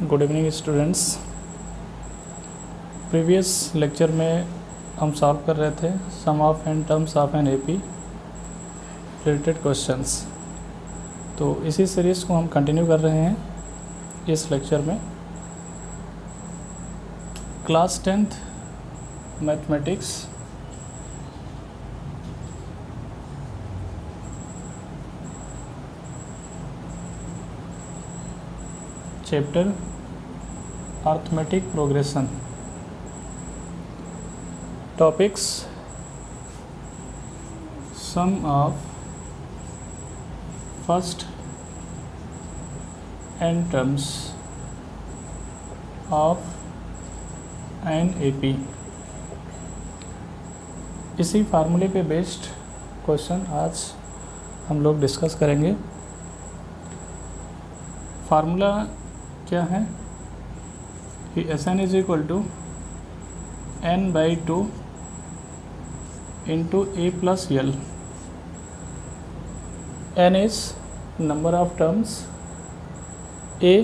Good evening students. Previous lecture में हम solve कर रहे थे sum of n terms of an AP related questions. तो इसी सीरीज़ को हम कंटिन्यू कर रहे हैं इस लेक्चर में। Class 10th mathematics chapter arithmetic progression. Topics sum of first n terms of an AP. इसी फार्मूले पे बेस्ड क्वेश्चन आज हम लोग डिस्कस करेंगे। फार्मूला क्या है कि Sn is equal to n/2 into a plus l. n is number of terms, a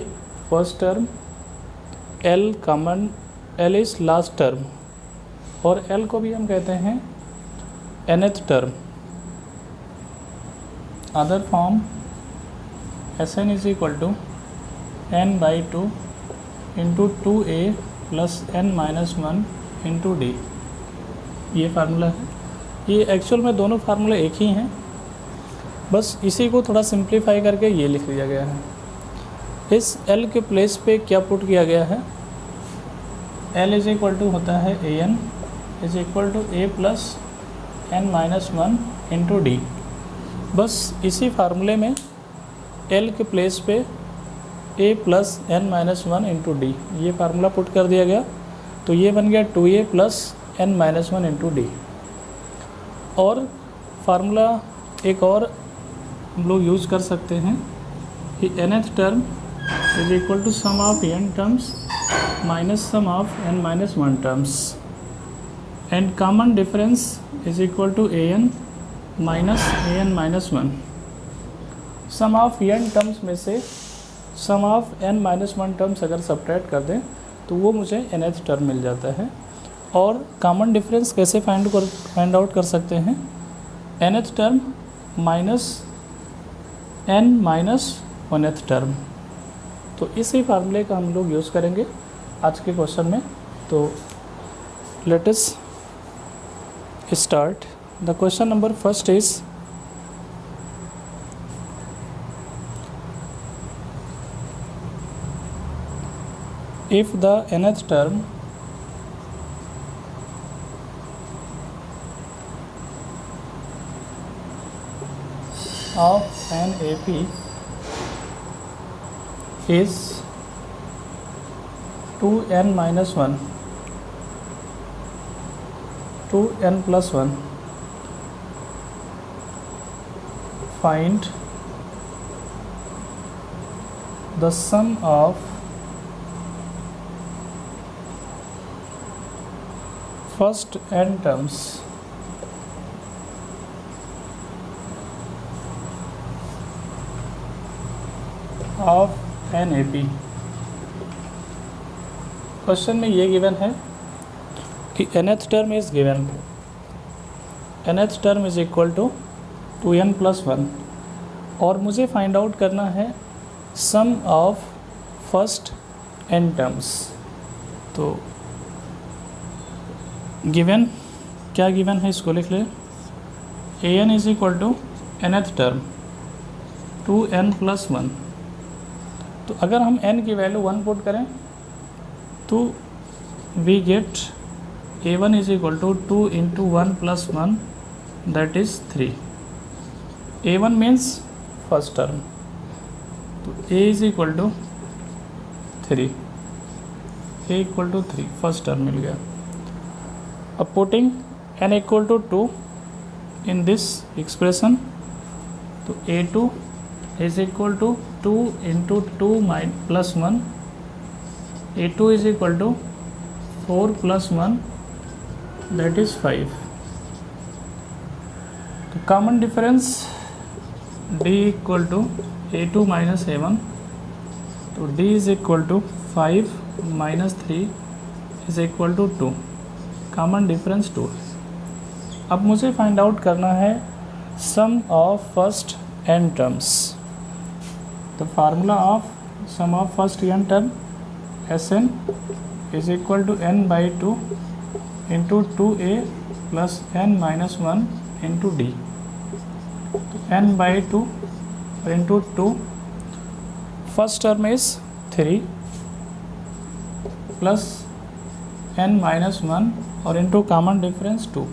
first term, l common, l is last term और l को भी हम कहते हैं nth term. Other form Sn is equal to n/2 into 2a plus n-1 into d. ये formula है। ये actual में दोनों फार्मूले एक ही हैं, बस इसी को थोड़ा सिंप्लीफाई करके ये लिख दिया गया है। इस l के प्लेस पे क्या पुट किया गया है, l इज इक्वल टू होता है an is equal to a plus n-1 into d. बस इसी फार्मूले में l के प्लेस पे a plus n-1 into d ये फार्मूला पुट कर दिया गया। तो ये बन गया 2a plus n-1 into d. और फार्मूला एक और हम लोग यूज़ कर सकते हैं कि nth term is equal to sum of n terms minus sum of n-1 terms and common difference is equal to an minus an-1। Sum of n terms में से सम ऑफ n-1 टर्म्स अगर subtract कर दें तो वो मुझे nth term मिल जाता है। और कॉमन डिफरेंस कैसे फाइंड आउट कर सकते हैं, nth term minus n-1th term. तो इसी फार्मूले का हम लोग यूज़ करेंगे आज के क्वेश्चन में। तो let us start. The question number first is if the nth term of an AP is 2n-1 2n plus 1, find the sum of first n terms of an AP. Question में ये given है कि nth term is given, nth term is equal to 2n plus 1 और मुझे find out करना है sum of first n terms. तो given क्या गिवन है इसको लिख ले। an is equal to nth term 2n plus 1। तो अगर हम n की वैल्यू 1 पुट करें तो we get a1 is equal to 2 into 1 plus 1 that is 3। a1 means first term, तो a is equal to 3, a equal to 3 first term मिल गया। अब putting n equal to 2 in this expression, तो a2 is equal to 2 into 2 plus 1, a2 is equal to 4 + 1 that is 5। तो common difference d equal to a2 minus a1, तो d is equal to 5 minus 3 is equal to 2, common difference 2। अब मुझे find out करना है sum of first n terms. The formula of sum of first n term Sn is equal to n by 2 into 2a plus n minus 1 into d. तो n by 2 into 2, first term is 3 plus n minus 1 और into common difference 2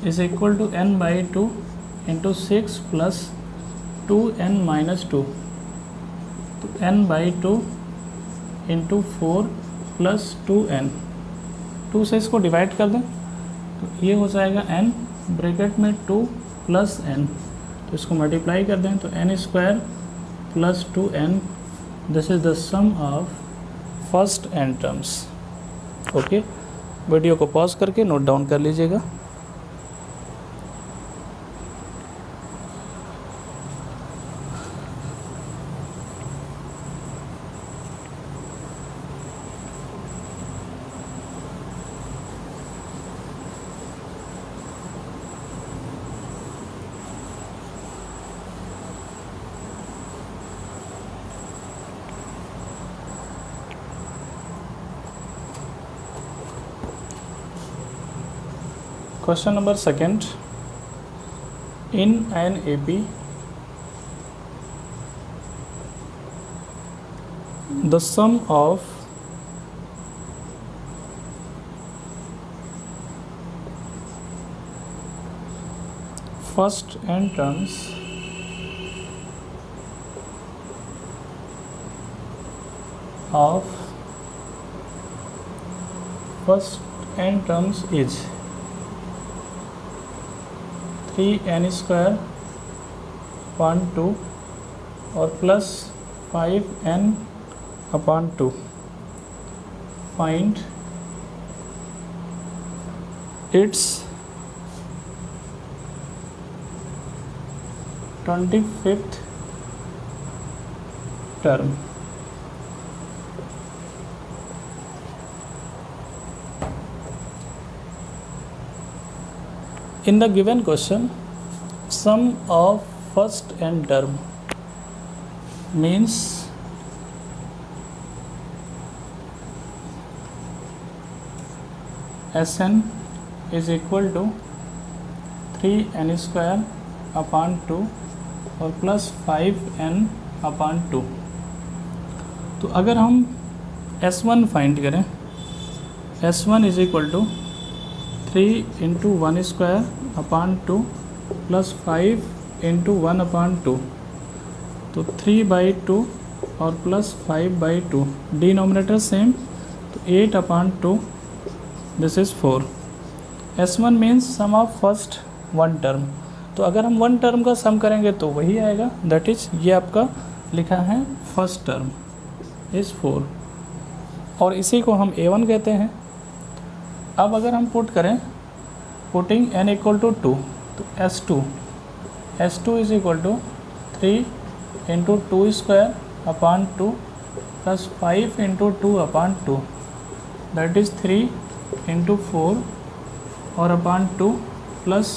is equal to n by 2 into 6 plus 2n minus 2, तो n by 2 into 4 plus 2n, 2 से इसको divide कर दें तो ये हो जाएगा n ब्रैकेट में 2 प्लस n, तो इसको मल्टीप्लाई कर दें तो n square plus 2n, this is the sum of first n terms. Okay, video को पॉज करके नोट डाउन कर लीजिएगा। Question number 2. In an AP, the sum of first n terms is 3n square upon 2 और plus 5n upon 2। Find its 25th term। In the given question, sum of first n term means Sn is equal to 3n square upon 2 और plus 5n upon 2। तो अगर हम S1 find करें, S1 is equal to 3 into 1 square upon 2 plus 5 into 1 upon 2, तो 3 by 2 और plus 5 by 2, denominator same, तो 8 upon 2, this is 4। S1 means sum of first one term. तो अगर हम वन टर्म का सम करेंगे तो वही आएगा, दैट इज़ ये आपका लिखा है फर्स्ट टर्म इज़ 4, और इसी को हम A1 कहते हैं। अब अगर हम पुट करें, पुटिंग n इक्वल टू 2, तो S2 is equal to 3 into 2 square upon 2 plus 5 into 2 upon 2, that is 3 into 4 और upon 2 plus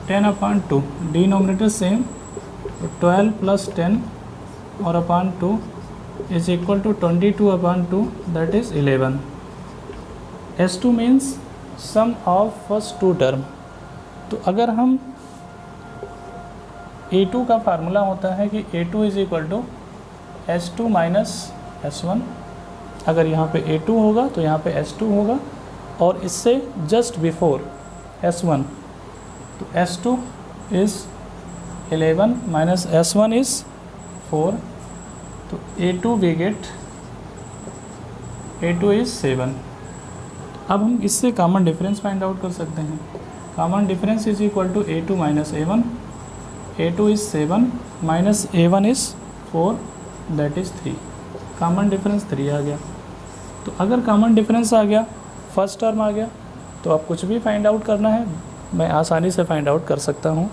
10 upon 2, denominator same, तो 12 प्लस 10 और upon 2 is equal to 22 upon 2, that is 11। S2 means sum of first two term. तो अगर हम A2 का formula होता है कि A2 is equal to S2 minus S1, अगर यहाँ पे A2 होगा तो यहाँ पे S2 होगा, और इससे जस्ट बिफोर S1, तो S2 is 11 minus S1 is 4, तो A2 we get A2 is 7। अब हम इससे कॉमन डिफरेंस फाइंड आउट कर सकते हैं। Common difference is equal to A2 minus A1, A2 is 7 minus A1 is 4, that is 3, common difference 3 आ गया। तो अगर कॉमन डिफरेंस आ गया, फर्स्ट टर्म आ गया, तो आप कुछ भी फाइंड आउट करना है मैं आसानी से फाइंड आउट कर सकता हूँ।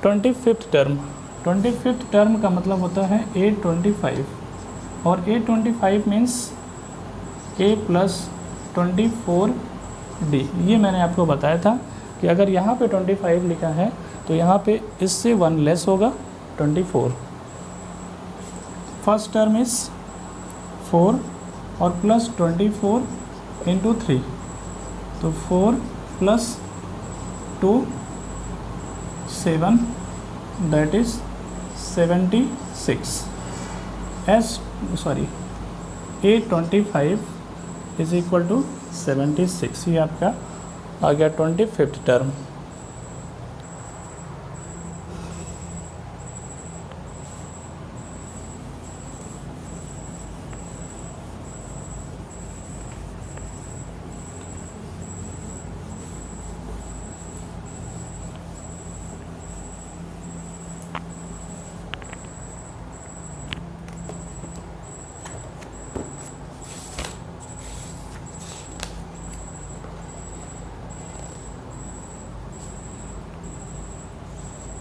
25th टर्म, 25th टर्म का मतलब होता है A25, और A25 means A plus 24D। ये मैंने आपको बताया था कि अगर यहाँ पे 25 लिखा है तो यहाँ पे इससे 1 लेस होगा 24। फर्स्ट टर्म इज 4 और प्लस 24 इंटू 3, तो 4 plus 2 7, that is 76। A25 is equal to 76। ये आपका आ गया 25th term.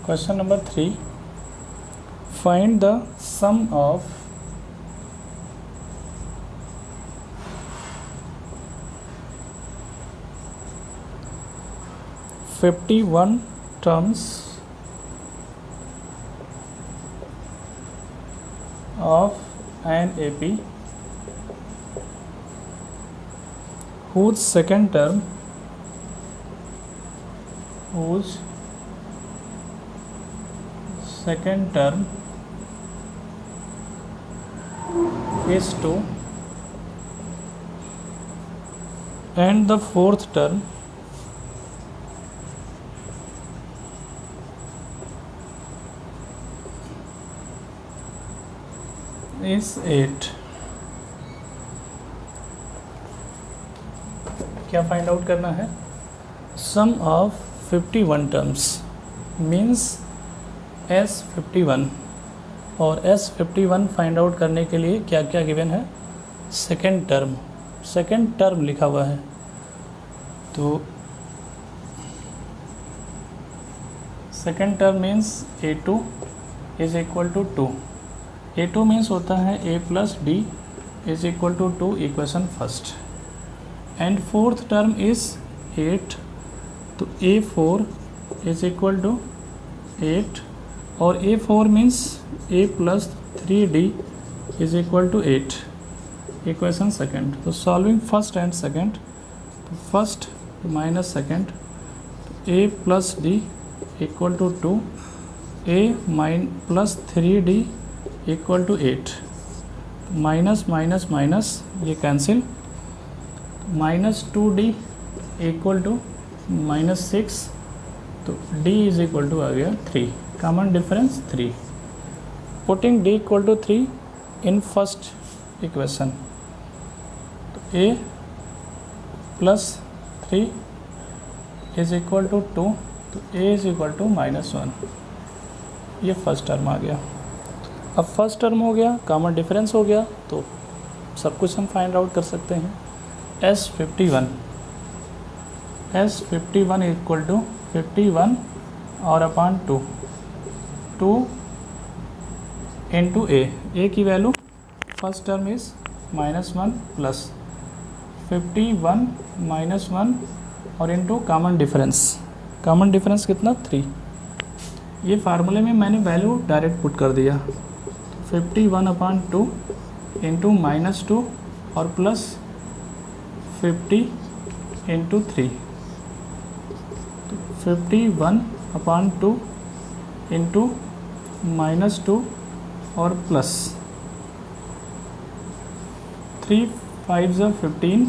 Question number 3. Find the sum of (51) terms of an AP whose second term is 2 and the fourth term is 8। क्या find out करना है? Sum of 51 terms means S51, और S51 find out करने के लिए क्या क्या given है? सेकेंड टर्म लिखा हुआ है, तो second term means A2 is equal to 2। A2 means होता है A plus D is equal to 2, equation first. And fourth term is 8, तो A4 इज इक्वल टू 8, और A4 means A plus 3D is equal to 8, equation second. तो solving first and second, तो first minus second, A plus D equal to 2, A plus 3D equal to 8, minus minus minus ये cancel, minus 2D equal to minus 6, तो D is equal to आ गया 3, common difference 3। Putting D equal to 3 in first equation, तो A plus 3 is equal to 2, तो A is equal to -1। ये first term आ गया। अब first term हो गया, कॉमन डिफरेंस हो गया, तो सब कुछ हम फाइंड आउट कर सकते हैं। S51 इक्वल टू 51 और अपॉन 2 इंटू A की value first term is -1 plus 51 -1 और इंटू कॉमन डिफरेंस कितना? 3। ये फार्मूले में मैंने वैल्यू डायरेक्ट पुट कर दिया, 51 अपॉन 2 इंटू -2 और प्लस 50 इंटू 3, तो 51 अपॉन 2 इंटू -2 और प्लस 3 5 15,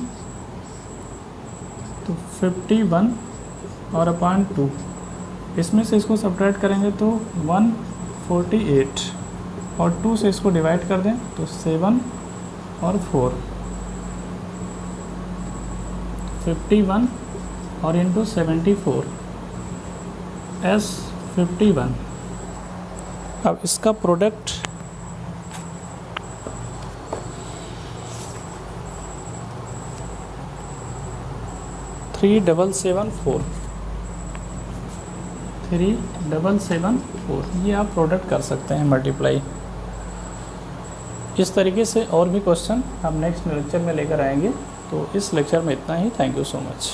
तो 51 और अपॉन 2, इसमें से इसको सब्ट्रैक्ट करेंगे तो 148, और 2 से इसको डिवाइड कर दें तो 7 और 4, 51 और इंटू 74, S51। अब इसका प्रोडक्ट 3774 3774 ये आप प्रोडक्ट कर सकते हैं मल्टीप्लाई। इस तरीके से और भी क्वेश्चन हम नेक्स्ट लेक्चर में लेकर आएंगे। तो इस लेक्चर में इतना ही। Thank you so much.